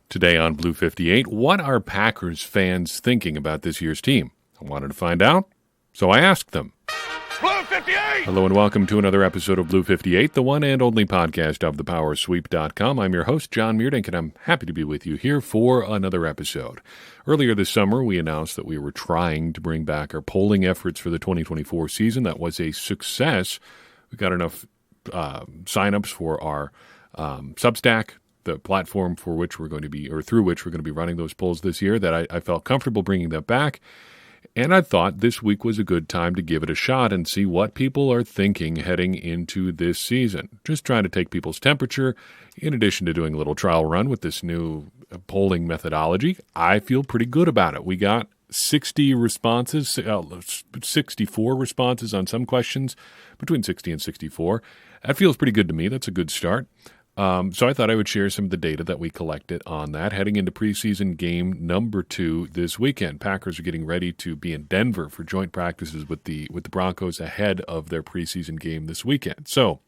Today on Blue 58, what are Packers fans thinking about this year's team? I wanted to find out, so I asked them. Blue 58! Hello and welcome to another episode of Blue 58, the one and only podcast of thepowersweep.com. I'm your host, John Meerdink, and I'm happy to be with you here for another episode. Earlier this summer, we announced that we were trying to bring back our polling efforts for the 2024 season. That was a success. We got enough signups for our Substack, the platform for which we're going to be, or through which we're going to be running those polls this year, that I felt comfortable bringing that back. And I thought this week was a good time to give it a shot and see what people are thinking heading into this season. Just trying to take people's temperature, in addition to doing a little trial run with this new polling methodology. I feel pretty good about it. We got 60 responses, 64 responses on some questions, between 60 and 64. That feels pretty good to me. That's a good start. So I thought I would share some of the data that we collected on that heading into preseason game number 2 this weekend. Packers are getting ready to be in Denver for joint practices with the Broncos ahead of their preseason game this weekend. So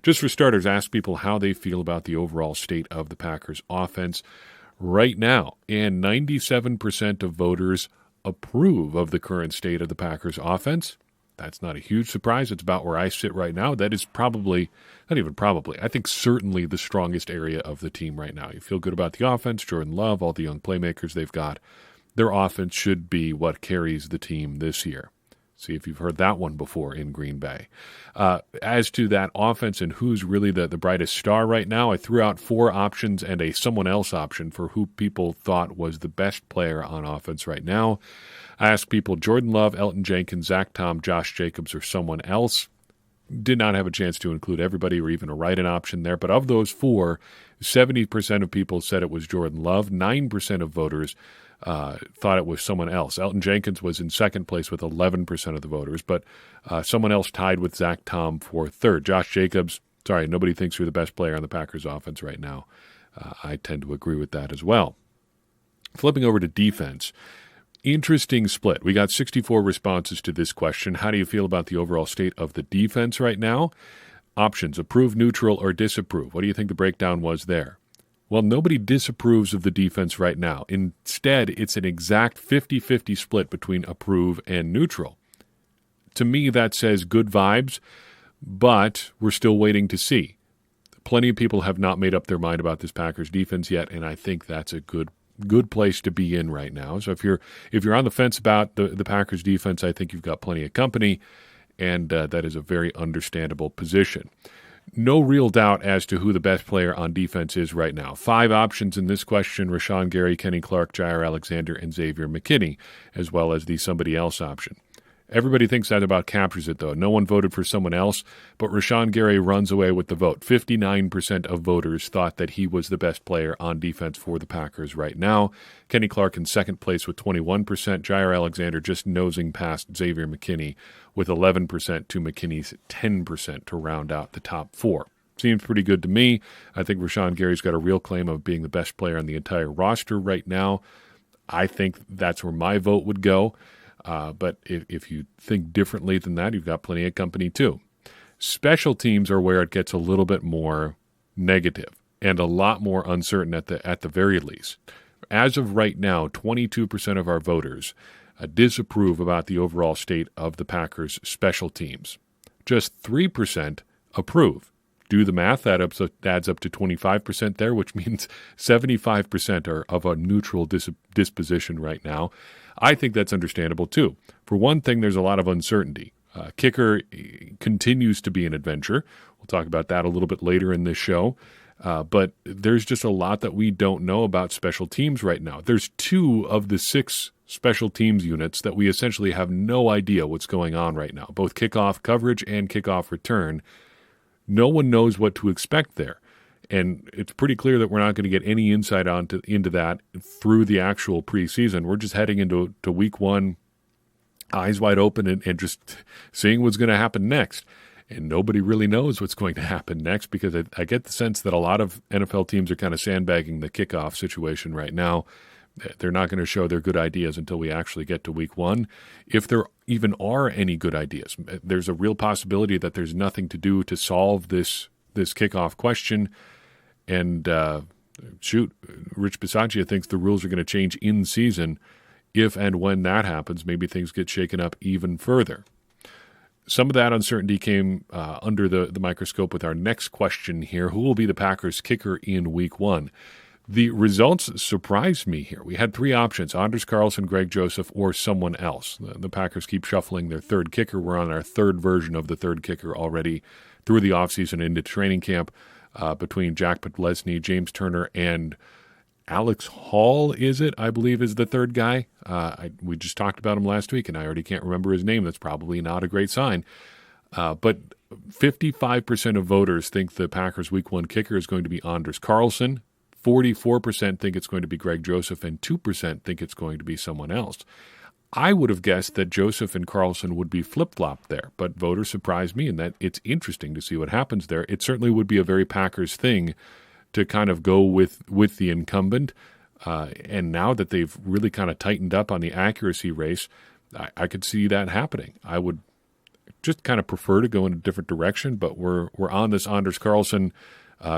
just for starters, ask people how they feel about the overall state of the Packers offense right now. And 97% of voters approve of the current state of the Packers offense. That's not a huge surprise. It's about where I sit right now. That is probably, not even probably, I think certainly the strongest area of the team right now. You feel good about the offense, Jordan Love, all the young playmakers they've got. Their offense should be what carries the team this year. See if you've heard that one before in Green Bay. As to that offense and who's really the brightest star right now, I threw out 4 options and a someone else option for who people thought was the best player on offense right now. I asked people Jordan Love, Elgton Jenkins, Zach Tom, Josh Jacobs, or someone else. Did not have a chance to include everybody or even a write-in option there. But of those 4, 70% of people said it was Jordan Love. 9% of voters thought it was someone else. Elgton Jenkins was in second place with 11% of the voters, but someone else tied with Zach Tom for third. Josh Jacobs, sorry, nobody thinks you're the best player on the Packers offense right now. I tend to agree with that as well. Flipping over to defense. Interesting split. We got 64 responses to this question. How do you feel about the overall state of the defense right now? Options: approve, neutral, or disapprove. What do you think the breakdown was there? Well, nobody disapproves of the defense right now. Instead, it's an exact 50-50 split between approve and neutral. To me, that says good vibes, but we're still waiting to see. Plenty of people have not made up their mind about this Packers defense yet, and I think that's a good place to be in right now. So if you're on the fence about the Packers defense, I think you've got plenty of company, and that is a very understandable position. No real doubt as to who the best player on defense is right now. 5 options in this question: Rashawn Gary, Kenny Clark, Jaire Alexander, and Xavier McKinney, as well as the somebody else option. Everybody thinks that about captures it, though. No one voted for someone else, but Rashawn Gary runs away with the vote. 59% of voters thought that he was the best player on defense for the Packers right now. Kenny Clark in second place with 21%. Jaire Alexander just nosing past Xavier McKinney with 11% to McKinney's 10% to round out the top 4. Seems pretty good to me. I think Rashawn Gary's got a real claim of being the best player on the entire roster right now. I think that's where my vote would go. But if you think differently than that, you've got plenty of company too. Special teams are where it gets a little bit more negative and a lot more uncertain at the very least. As of right now, 22% of our voters disapprove about the overall state of the Packers' special teams. Just 3% approve. Do the math, that adds up to 25% there, which means 75% are of a neutral disposition right now. I think that's understandable too. For one thing, there's a lot of uncertainty. Kicker continues to be an adventure. We'll talk about that a little bit later in this show. But there's just a lot that we don't know about special teams right now. There's 2 of the 6 special teams units that we essentially have no idea what's going on right now, both kickoff coverage and kickoff return. No one knows what to expect there. And it's pretty clear that we're not going to get any insight into that through the actual preseason. We're just heading into week 1, eyes wide open, and just seeing what's going to happen next. And nobody really knows what's going to happen next, because I get the sense that a lot of NFL teams are kind of sandbagging the kickoff situation right now. They're not going to show their good ideas until we actually get to week 1. If there even are any good ideas, there's a real possibility that there's nothing to do to solve this kickoff question. And shoot, Rich Bisaccia thinks the rules are going to change in season. If and when that happens, maybe things get shaken up even further. Some of that uncertainty came under the microscope with our next question here. Who will be the Packers kicker in Week 1? The results surprised me here. We had 3 options: Anders Carlson, Greg Joseph, or someone else. The Packers keep shuffling their third kicker. We're on our third version of the third kicker already through the offseason into training camp between Jack Podlesny, James Turner, and Alex Hall, I believe is the third guy. We just talked about him last week, and I already can't remember his name. That's probably not a great sign. But 55% of voters think the Packers' Week 1 kicker is going to be Anders Carlson. 44% think it's going to be Greg Joseph, and 2% think it's going to be someone else. I would have guessed that Joseph and Carlson would be flip-flopped there, but voters surprised me, and that it's interesting to see what happens there. It certainly would be a very Packers thing to kind of go with the incumbent, and now that they've really kind of tightened up on the accuracy race, I could see that happening. I would just kind of prefer to go in a different direction, but we're on this Anders Carlson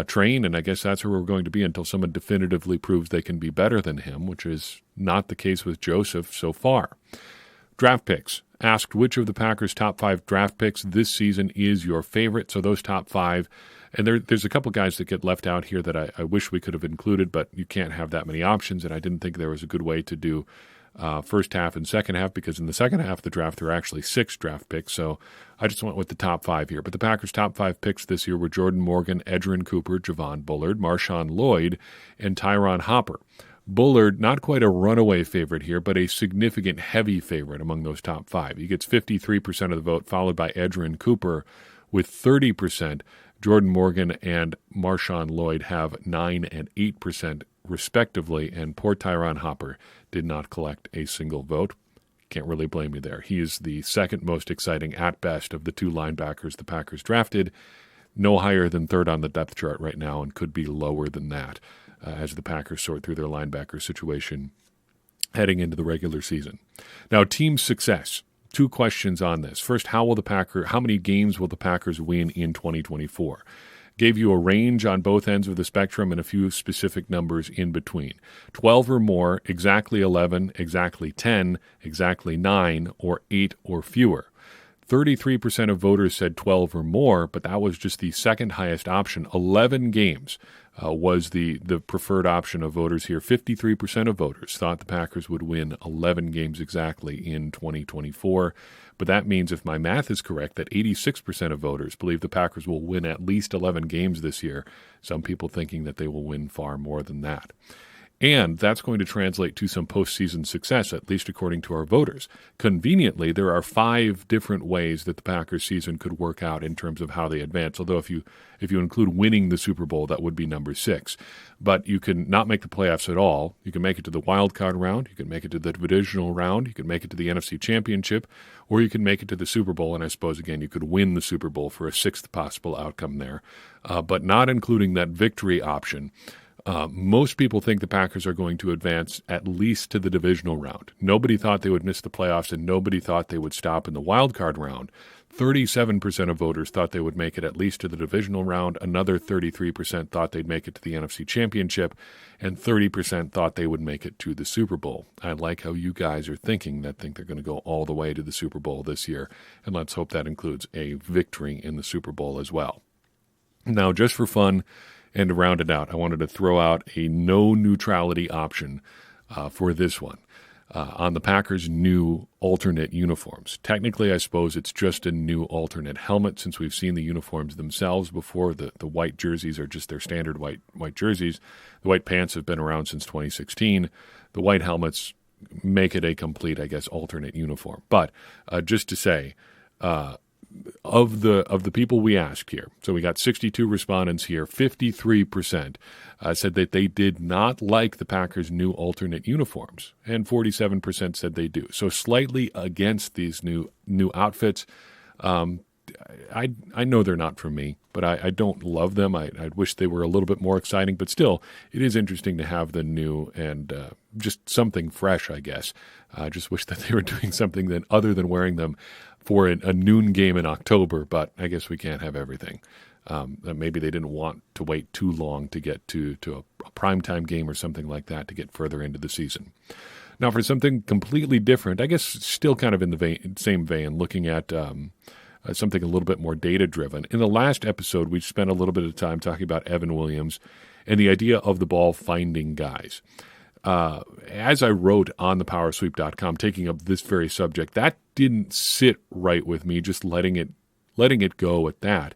train, and I guess that's where we're going to be until someone definitively proves they can be better than him, which is not the case with Joseph so far. Draft picks. Asked which of the Packers' top 5 draft picks this season is your favorite. So those top 5, and there's a couple guys that get left out here that I wish we could have included, but you can't have that many options, and I didn't think there was a good way to do first half and second half, because in the second half of the draft there are actually 6 draft picks, so I just went with the top 5 here. But the Packers' top 5 picks this year were Jordan Morgan, Edgerrin Cooper, Javon Bullard, Marshawn Lloyd, and Tyron Hopper. Bullard, not quite a runaway favorite here, but a significant heavy favorite among those top 5. He gets 53% of the vote, followed by Edgerrin Cooper with 30%. Jordan Morgan and Marshawn Lloyd have 9 and 8% respectively, and poor Tyron Hopper did not collect a single vote. Can't really blame you there. He is the second most exciting at best of the 2 linebackers the Packers drafted. No higher than third on the depth chart right now, and could be lower than that as the Packers sort through their linebacker situation heading into the regular season. Now, team success. 2 questions on this. First, how many games will the Packers win in 2024? Gave you a range on both ends of the spectrum and a few specific numbers in between. 12 or more, exactly 11, exactly 10, exactly 9, or 8 or fewer. 33% of voters said 12 or more, but that was just the second highest option. 11 games was the preferred option of voters here. 53% of voters thought the Packers would win 11 games exactly in 2024. But that means, if my math is correct, that 86% of voters believe the Packers will win at least 11 games this year. Some people thinking that they will win far more than that. And that's going to translate to some postseason success, at least according to our voters. Conveniently, there are 5 different ways that the Packers season could work out in terms of how they advance, although if you include winning the Super Bowl, that would be number 6. But you can not make the playoffs at all. You can make it to the wild card round, you can make it to the divisional round, you can make it to the NFC Championship, or you can make it to the Super Bowl, and I suppose, again, you could win the Super Bowl for a 6th possible outcome there. But not including that victory option. Most people think the Packers are going to advance at least to the divisional round. Nobody thought they would miss the playoffs, and nobody thought they would stop in the wild card round. 37% of voters thought they would make it at least to the divisional round. Another 33% thought they'd make it to the NFC Championship, and 30% thought they would make it to the Super Bowl. I like how you guys are thinking that think they're going to go all the way to the Super Bowl this year, and let's hope that includes a victory in the Super Bowl as well. Now, just for fun, and to round it out, I wanted to throw out a no neutrality option for this one on the Packers' new alternate uniforms. Technically, I suppose it's just a new alternate helmet, since we've seen the uniforms themselves before. The white jerseys are just their standard white jerseys. The white pants have been around since 2016. The white helmets make it a complete, I guess, alternate uniform. But just to say, of the people we asked here, so we got 62 respondents here, 53% said that they did not like the Packers' new alternate uniforms, and 47% said they do. So slightly against these new outfits. I know they're not for me, but I don't love them. I wish they were a little bit more exciting, but still, it is interesting to have the new and just something fresh, I guess. I just wish that they were doing something other than wearing them for a noon game in October, but I guess we can't have everything. Maybe they didn't want to wait too long to get to a primetime game or something like that to get further into the season. Now, for something completely different, I guess still kind of in the same vein, looking at something a little bit more data-driven. In the last episode, we spent a little bit of time talking about Evan Williams and the idea of the ball finding guys. As I wrote on thepowersweep.com, taking up this very subject, that didn't sit right with me, just letting it go at that.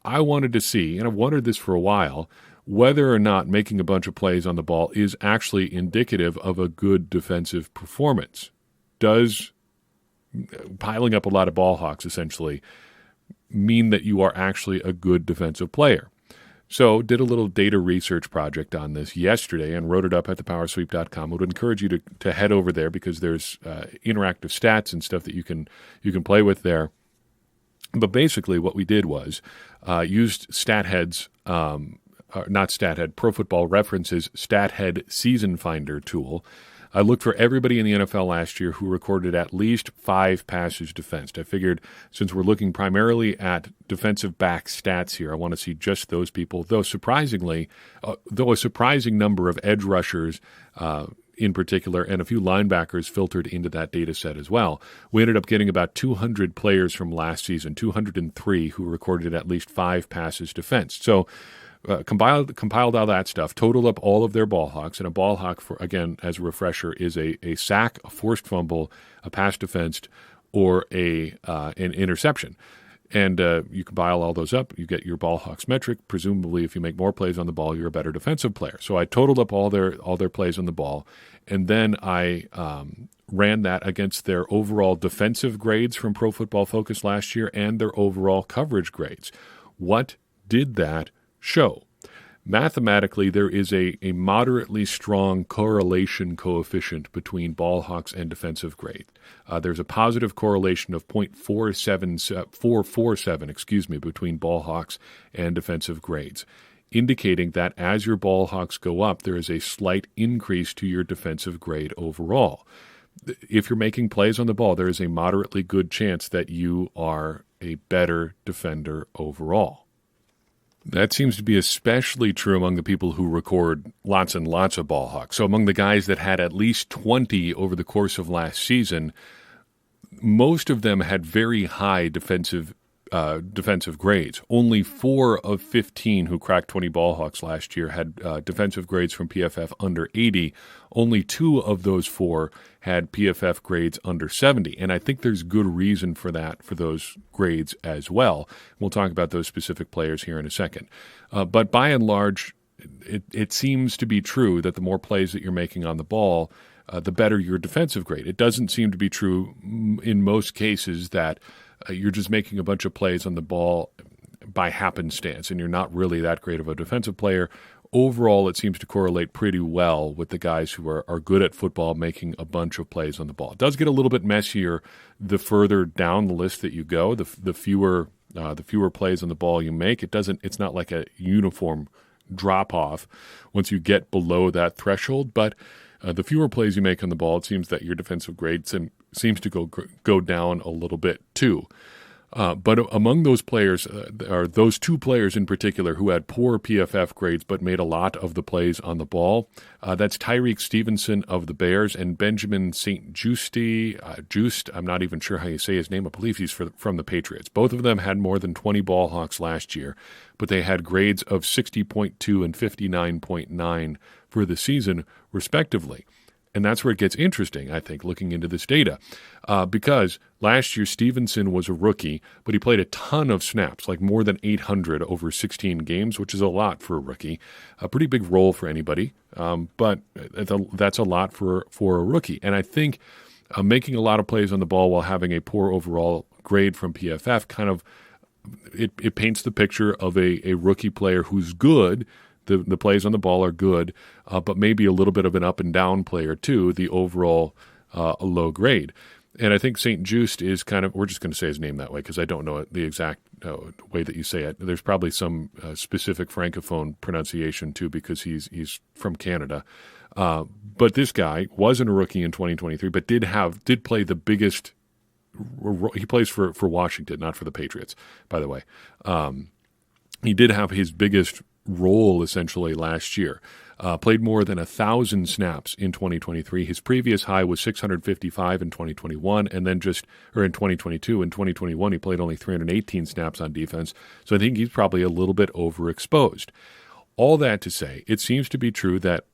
I wanted to see, and I've wondered this for a while, whether or not making a bunch of plays on the ball is actually indicative of a good defensive performance. Does piling up a lot of ball hawks essentially mean that you are actually a good defensive player? So did a little data research project on this yesterday and wrote it up at thepowersweep.com. I would encourage you to head over there because there's interactive stats and stuff that you can play with there. But basically what we did was used StatHead's not StatHead, Pro Football Reference's StatHead Season Finder tool. I looked for everybody in the NFL last year who recorded at least 5 passes defensed. I figured since we're looking primarily at defensive back stats here, I want to see just those people, though a surprising number of edge rushers in particular and a few linebackers filtered into that data set as well. We ended up getting about 200 players from last season, 203 who recorded at least 5 passes defensed. So compiled all that stuff, totaled up all of their ball hawks, and a ball hawk, for again, as a refresher, is a sack, a forced fumble, a pass defensed, or an interception. And you compile all those up, you get your ball hawks metric. Presumably, if you make more plays on the ball, you're a better defensive player. So I totaled up all their plays on the ball, and then I ran that against their overall defensive grades from Pro Football Focus last year and their overall coverage grades. What did that show? Mathematically, there is a moderately strong correlation coefficient between ball hawks and defensive grade. There's a positive correlation of 0.447 between ball hawks and defensive grades, indicating that as your ball hawks go up, there is a slight increase to your defensive grade overall. If you're making plays on the ball, there is a moderately good chance that you are a better defender overall. That seems to be especially true among the people who record lots and lots of ball hawks. So among the guys that had at least 20 over the course of last season, most of them had very high defensive grades. Only 4 of 15 who cracked 20 ball hawks last year had defensive grades from PFF under 80. Only 2 of those 4 had PFF grades under 70. And I think there's good reason for that, for those grades as well. We'll talk about those specific players here in a second. But by and large, it seems to be true that the more plays that you're making on the ball, the better your defensive grade. It doesn't seem to be true in most cases that you're just making a bunch of plays on the ball by happenstance and you're not really that great of a defensive player. Overall, it seems to correlate pretty well with the guys who are good at football making a bunch of plays on the ball. It does get a little bit messier the further down the list that you go, the fewer plays on the ball you make. It's not like a uniform drop-off once you get below that threshold, but the fewer plays you make on the ball, it seems that your defensive grade seems to go down a little bit too. But among those players are those 2 players in particular who had poor PFF grades but made a lot of the plays on the ball. That's Tyreek Stevenson of the Bears and Benjamin St. Juste. I'm not even sure how you say his name. I believe he's from the Patriots. Both of them had more than 20 ball hawks last year, but they had grades of 60.2 and 59.9 for the season, respectively. And that's where it gets interesting, I think, looking into this data. Because last year, Stevenson was a rookie, but he played a ton of snaps, like more than 800 over 16 games, which is a lot for a rookie. A pretty big role for anybody, but that's a lot for a rookie. And I think making a lot of plays on the ball while having a poor overall grade from PFF kind of it paints the picture of a rookie player who's good. The plays on the ball are good, but maybe a little bit of an up and down player too, the overall low grade. And I think St. Juste is kind of, we're just going to say his name that way because I don't know the exact way that you say it. There's probably some specific Francophone pronunciation too because he's from Canada. But this guy wasn't a rookie in 2023, but did play the biggest. He plays for Washington, not for the Patriots, by the way. he did have his biggest role essentially last year. Played more than 1,000 snaps in 2023. His previous high was 655 in 2021, and then in 2022. In 2021, he played only 318 snaps on defense. So I think he's probably a little bit overexposed. All that to say, it seems to be true that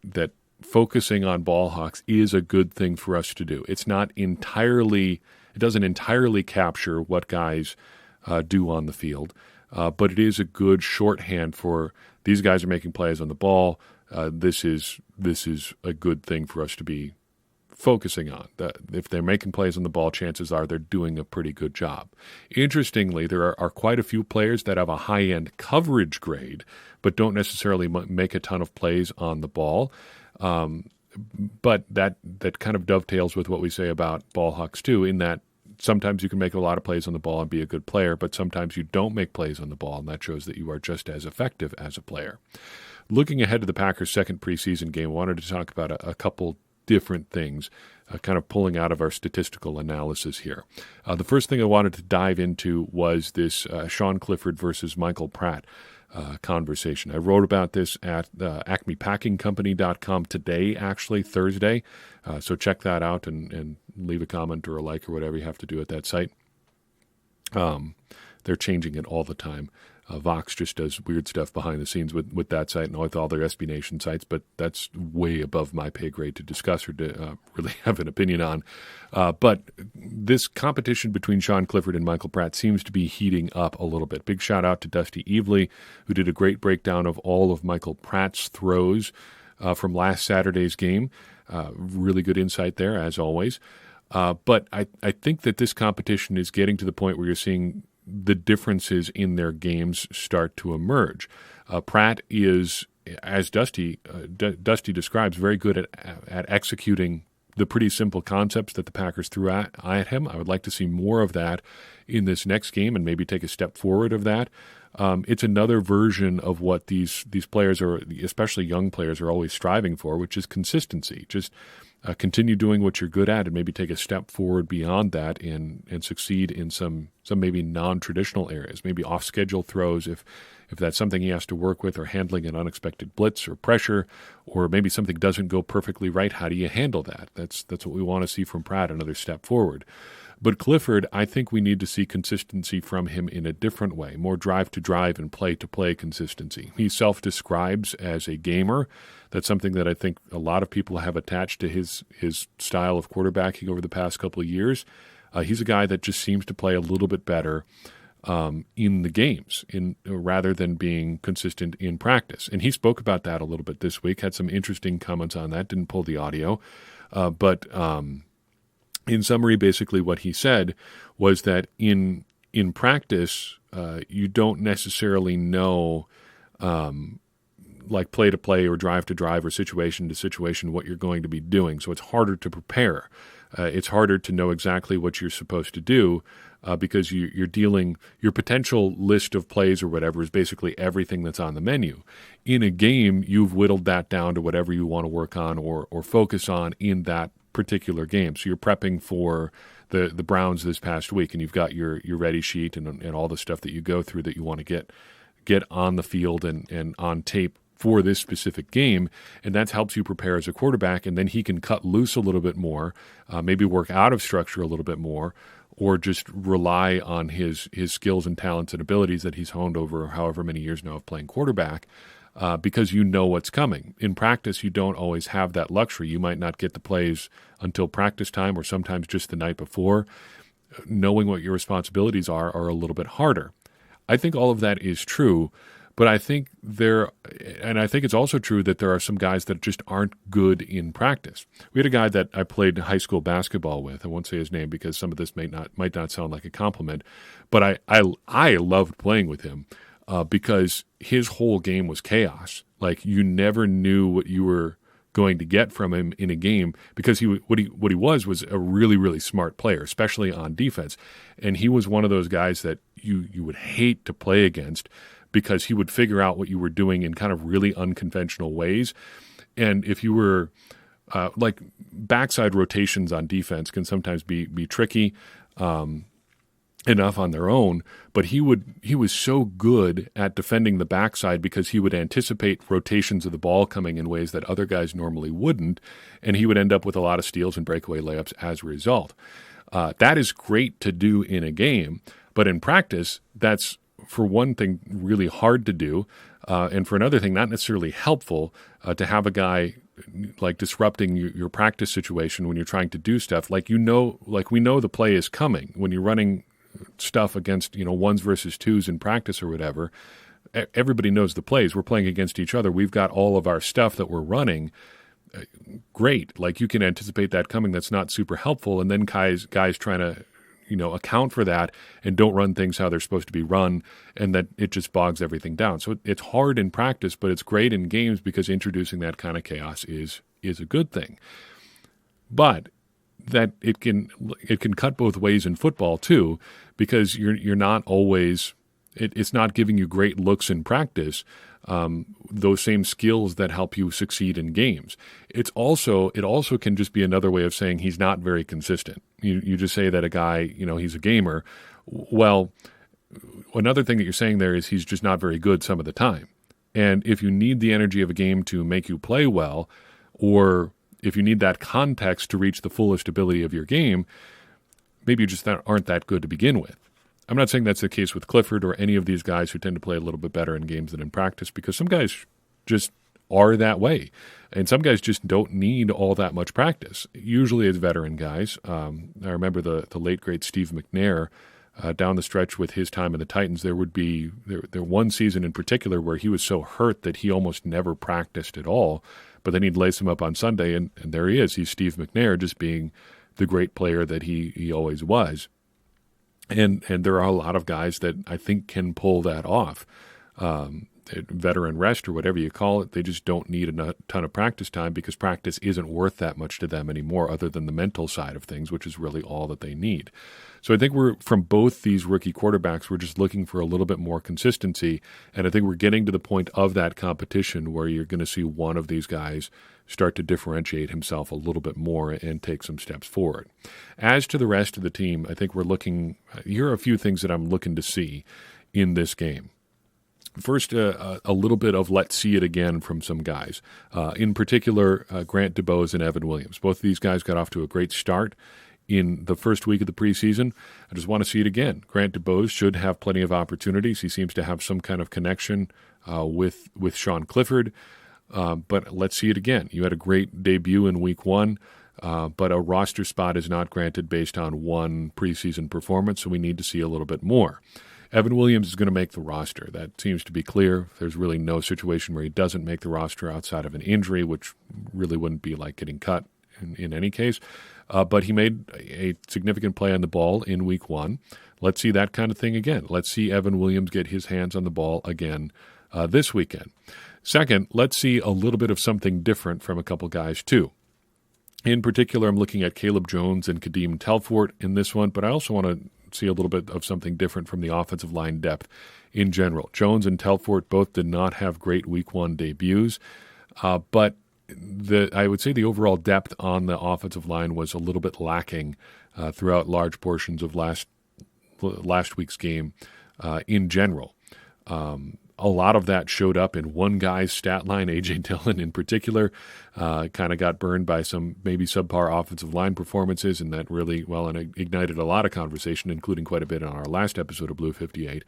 focusing on ball hawks is a good thing for us to do. It doesn't entirely capture what guys do on the field, but it is a good shorthand for these guys are making plays on the ball. This is a good thing for us to be focusing on. If they're making plays on the ball, chances are they're doing a pretty good job. Interestingly, there are quite a few players that have a high-end coverage grade, but don't necessarily make a ton of plays on the ball. But that kind of dovetails with what we say about ball hawks too, in that sometimes you can make a lot of plays on the ball and be a good player, but sometimes you don't make plays on the ball, and that shows that you are just as effective as a player. Looking ahead to the Packers' second preseason game, I wanted to talk about a couple different things, kind of pulling out of our statistical analysis here. The first thing I wanted to dive into was this Sean Clifford versus Michael Pratt conversation. I wrote about this at acmepackingcompany.com today, actually, Thursday. So check that out and leave a comment or a like or whatever you have to do at that site. They're changing it all the time. Vox just does weird stuff behind the scenes with that site and with all their SB Nation sites, but that's way above my pay grade to discuss or to really have an opinion on. But this competition between Sean Clifford and Michael Pratt seems to be heating up a little bit. Big shout out to Dusty Evely, who did a great breakdown of all of Michael Pratt's throws from last Saturday's game. Really good insight there, as always. But I think that this competition is getting to the point where you're seeing the differences in their games start to emerge. Pratt is, as Dusty describes, very good at executing the pretty simple concepts that the Packers threw at him. I would like to see more of that in this next game and maybe take a step forward of that. It's another version of what these players, are, especially young players, are always striving for, which is consistency. Just continue doing what you're good at and maybe take a step forward beyond that and succeed in some maybe non-traditional areas, maybe off-schedule throws if that's something he has to work with, or handling an unexpected blitz or pressure, or maybe something doesn't go perfectly right. How do you handle that? That's what we want to see from Pratt, another step forward. But Clifford, I think we need to see consistency from him in a different way, more drive-to-drive and play-to-play consistency. He self-describes as a gamer. That's something that I think a lot of people have attached to his style of quarterbacking over the past couple of years. He's a guy that just seems to play a little bit better in the games rather than being consistent in practice. And he spoke about that a little bit this week, had some interesting comments on that, didn't pull the audio. But in summary, basically what he said was that in practice, you don't necessarily know like play-to-play or drive-to-drive or situation-to-situation what you're going to be doing. So it's harder to prepare. It's harder to know exactly what you're supposed to do because you're dealing – your potential list of plays or whatever is basically everything that's on the menu. In a game, you've whittled that down to whatever you want to work on or focus on in that particular game. So you're prepping for the Browns this past week, and you've got your ready sheet and all the stuff that you go through that you want to get on the field and on tape for this specific game, and that helps you prepare as a quarterback, and then he can cut loose a little bit more, maybe work out of structure a little bit more, or just rely on his skills and talents and abilities that he's honed over however many years now of playing quarterback, because you know what's coming. In practice, you don't always have that luxury. You might not get the plays until practice time or sometimes just the night before. Knowing what your responsibilities are a little bit harder. I think all of that is true, but I think it's also true that there are some guys that just aren't good in practice. We had a guy that I played high school basketball with. I won't say his name because some of this might not sound like a compliment, but I loved playing with him because his whole game was chaos. Like you never knew what you were going to get from him in a game because what he was a really, really smart player, especially on defense. And he was one of those guys that you would hate to play against because he would figure out what you were doing in kind of really unconventional ways. And if you were like backside rotations on defense can sometimes be tricky. enough on their own, but he was so good at defending the backside because he would anticipate rotations of the ball coming in ways that other guys normally wouldn't, and he would end up with a lot of steals and breakaway layups as a result. That is great to do in a game, but in practice, that's, for one thing, really hard to do, and for another thing, not necessarily helpful to have a guy like disrupting your practice situation when you're trying to do stuff. Like we know the play is coming when you're running stuff against, ones versus twos in practice or whatever. Everybody knows the plays. We're playing against each other. We've got all of our stuff that we're running. Great. Like, you can anticipate that coming. That's not super helpful. And then guys trying to, account for that and don't run things how they're supposed to be run, and that it just bogs everything down. So it's hard in practice, but it's great in games because introducing that kind of chaos is a good thing. But that it can cut both ways in football too, because you're not always, it's not giving you great looks in practice, those same skills that help you succeed in games. It also can just be another way of saying he's not very consistent. You just say that a guy, he's a gamer. Well, another thing that you're saying there is he's just not very good some of the time. And if you need the energy of a game to make you play well, or if you need that context to reach the fullest ability of your game, maybe you just aren't that good to begin with. I'm not saying that's the case with Clifford or any of these guys who tend to play a little bit better in games than in practice, because some guys just are that way. And some guys just don't need all that much practice. Usually it's veteran guys. I remember the late, great Steve McNair, down the stretch with his time in the Titans, there one season in particular where he was so hurt that he almost never practiced at all. But then he'd lace him up on Sunday, and there he is. He's Steve McNair, just being the great player that he always was. And there are a lot of guys that I think can pull that off. Veteran rest or whatever you call it, they just don't need a ton of practice time because practice isn't worth that much to them anymore, other than the mental side of things, which is really all that they need. So I think from both these rookie quarterbacks, we're just looking for a little bit more consistency, and I think we're getting to the point of that competition where you're going to see one of these guys start to differentiate himself a little bit more and take some steps forward. As to the rest of the team, I think here are a few things that I'm looking to see in this game. First, a little bit of let's see it again from some guys. In particular, Grant DuBose and Evan Williams. Both of these guys got off to a great start in the first week of the preseason. I just want to see it again. Grant DuBose should have plenty of opportunities. He seems to have some kind of connection with Sean Clifford. But let's see it again. You had a great debut in week one, but a roster spot is not granted based on one preseason performance, so we need to see a little bit more. Evan Williams is going to make the roster. That seems to be clear. There's really no situation where he doesn't make the roster outside of an injury, which really wouldn't be like getting cut in any case. But he made a significant play on the ball in week one. Let's see that kind of thing again. Let's see Evan Williams get his hands on the ball again this weekend. Second, let's see a little bit of something different from a couple guys too. In particular, I'm looking at Caleb Jones and Kadeem Telfort in this one, but I also want to see a little bit of something different from the offensive line depth in general. Jones and Telfort both did not have great week one debuts, but I would say the overall depth on the offensive line was a little bit lacking throughout large portions of last week's game in general. A lot of that showed up in one guy's stat line, A.J. Dillon in particular, kind of got burned by some maybe subpar offensive line performances, and that really, and ignited a lot of conversation, including quite a bit on our last episode of Blue 58.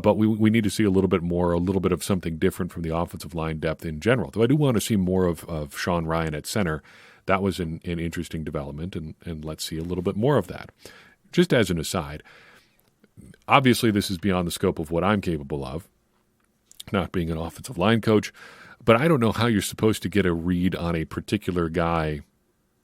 But we need to see a little bit of something different from the offensive line depth in general. Though I do want to see more of Sean Ryan at center. That was an interesting development, and let's see a little bit more of that. Just as an aside, obviously this is beyond the scope of what I'm capable of, not being an offensive line coach, but I don't know how you're supposed to get a read on a particular guy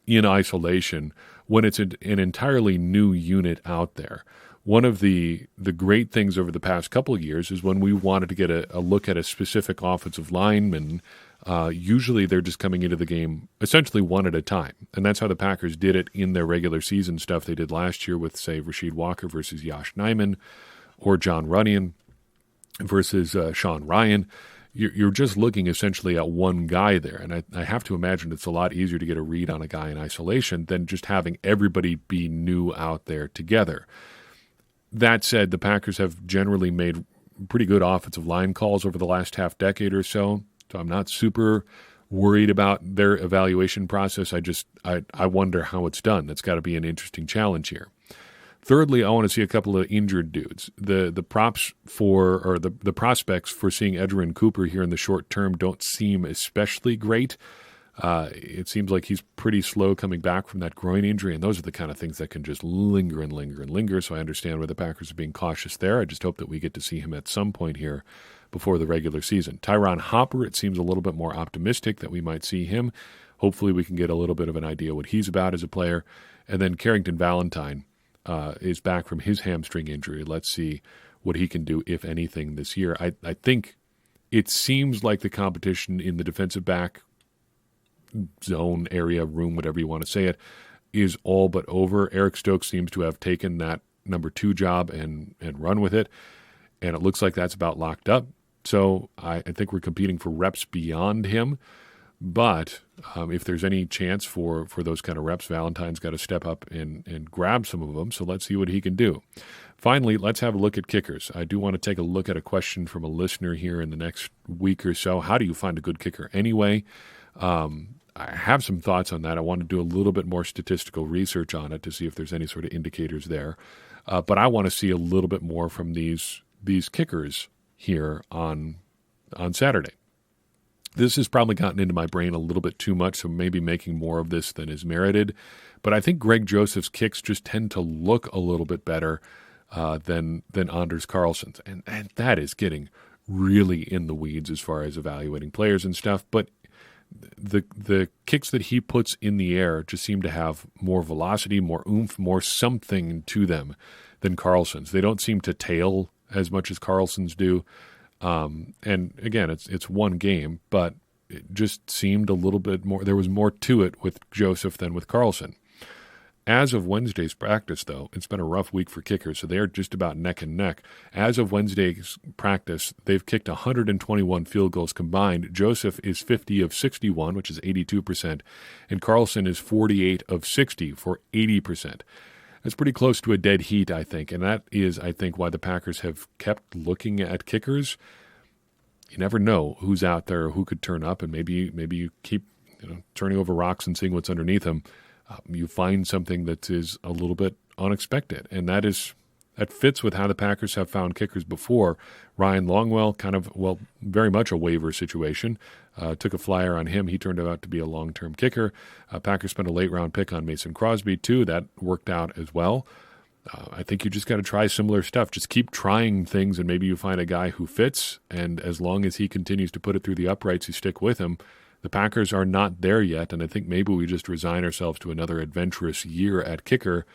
in isolation when it's an entirely new unit out there. One of the great things over the past couple of years is when we wanted to get a look at a specific offensive lineman, usually they're just coming into the game essentially one at a time. And that's how the Packers did it in their regular season stuff they did last year with, say, Rasheed Walker versus Yosh Nijman, or John Runyan versus Sean Ryan. You're just looking essentially at one guy there. And I have to imagine it's a lot easier to get a read on a guy in isolation than just having everybody be new out there together. That said, the Packers have generally made pretty good offensive line calls over the last half decade or so, so I'm not super worried about their evaluation process. I wonder how it's done. That's got to be an interesting challenge here. Thirdly, I want to see a couple of injured dudes. The prospects for seeing Edgerrin Cooper here in the short term don't seem especially great. It seems like he's pretty slow coming back from that groin injury, and those are the kind of things that can just linger and linger and linger, so I understand why the Packers are being cautious there. I just hope that we get to see him at some point here before the regular season. Tyron Hopper, it seems a little bit more optimistic that we might see him. Hopefully we can get a little bit of an idea what he's about as a player. And then Carrington Valentine is back from his hamstring injury. Let's see what he can do, if anything, this year. I think it seems like the competition in the defensive back zone, area, room, whatever you want to say it, is all but over. Eric Stokes seems to have taken that number 2 job and run with it, and it looks like that's about locked up. So I think we're competing for reps beyond him, but if there's any chance for those kind of reps, Valentine's got to step up and grab some of them, so let's see what he can do. Finally, let's have a look at kickers. I do want to take a look at a question from a listener here in the next week or so. How do you find a good kicker anyway? I have some thoughts on that. I want to do a little bit more statistical research on it to see if there's any sort of indicators there. But I want to see a little bit more from these kickers here on Saturday. This has probably gotten into my brain a little bit too much, so maybe making more of this than is merited. But I think Greg Joseph's kicks just tend to look a little bit better than Anders Carlson's. And that is getting really in the weeds as far as evaluating players and stuff. But the kicks that he puts in the air just seem to have more velocity, more oomph, more something to them than Carlson's. They don't seem to tail as much as Carlson's do. And again, it's one game, but it just seemed a little bit more. There was more to it with Joseph than with Carlson. As of Wednesday's practice, though, it's been a rough week for kickers, so they are just about neck and neck. As of Wednesday's practice, they've kicked 121 field goals combined. Joseph is 50 of 61, which is 82%, and Carlson is 48 of 60 for 80%. That's pretty close to a dead heat, I think, and that is, I think, why the Packers have kept looking at kickers. You never know who's out there, who could turn up, and maybe you keep turning over rocks and seeing what's underneath them. You find something that is a little bit unexpected, and that fits with how the Packers have found kickers before. Ryan Longwell, very much a waiver situation. Took a flyer on him. He turned out to be a long-term kicker. Packers spent a late-round pick on Mason Crosby, too. That worked out as well. I think you just got to try similar stuff. Just keep trying things, and maybe you find a guy who fits, and as long as he continues to put it through the uprights, you stick with him. The Packers are not there yet, and I think maybe we just resign ourselves to another adventurous year at kicker.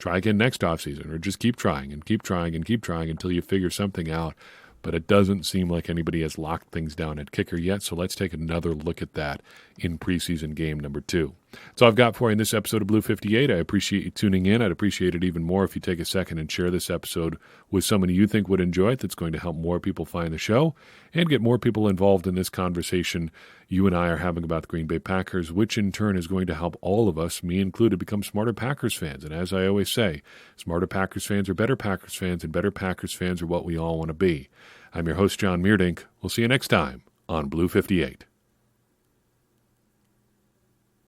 Try again next offseason, or just keep trying and keep trying and keep trying until you figure something out. But it doesn't seem like anybody has locked things down at kicker yet, so let's take another look at that in preseason game number 2. That's all I've got for you in this episode of Blue 58. I appreciate you tuning in. I'd appreciate it even more if you take a second and share this episode with someone you think would enjoy it. That's going to help more people find the show and get more people involved in this conversation you and I are having about the Green Bay Packers, which in turn is going to help all of us, me included, become smarter Packers fans. And as I always say, smarter Packers fans are better Packers fans, and better Packers fans are what we all want to be. I'm your host, John Meerdink. We'll see you next time on Blue 58.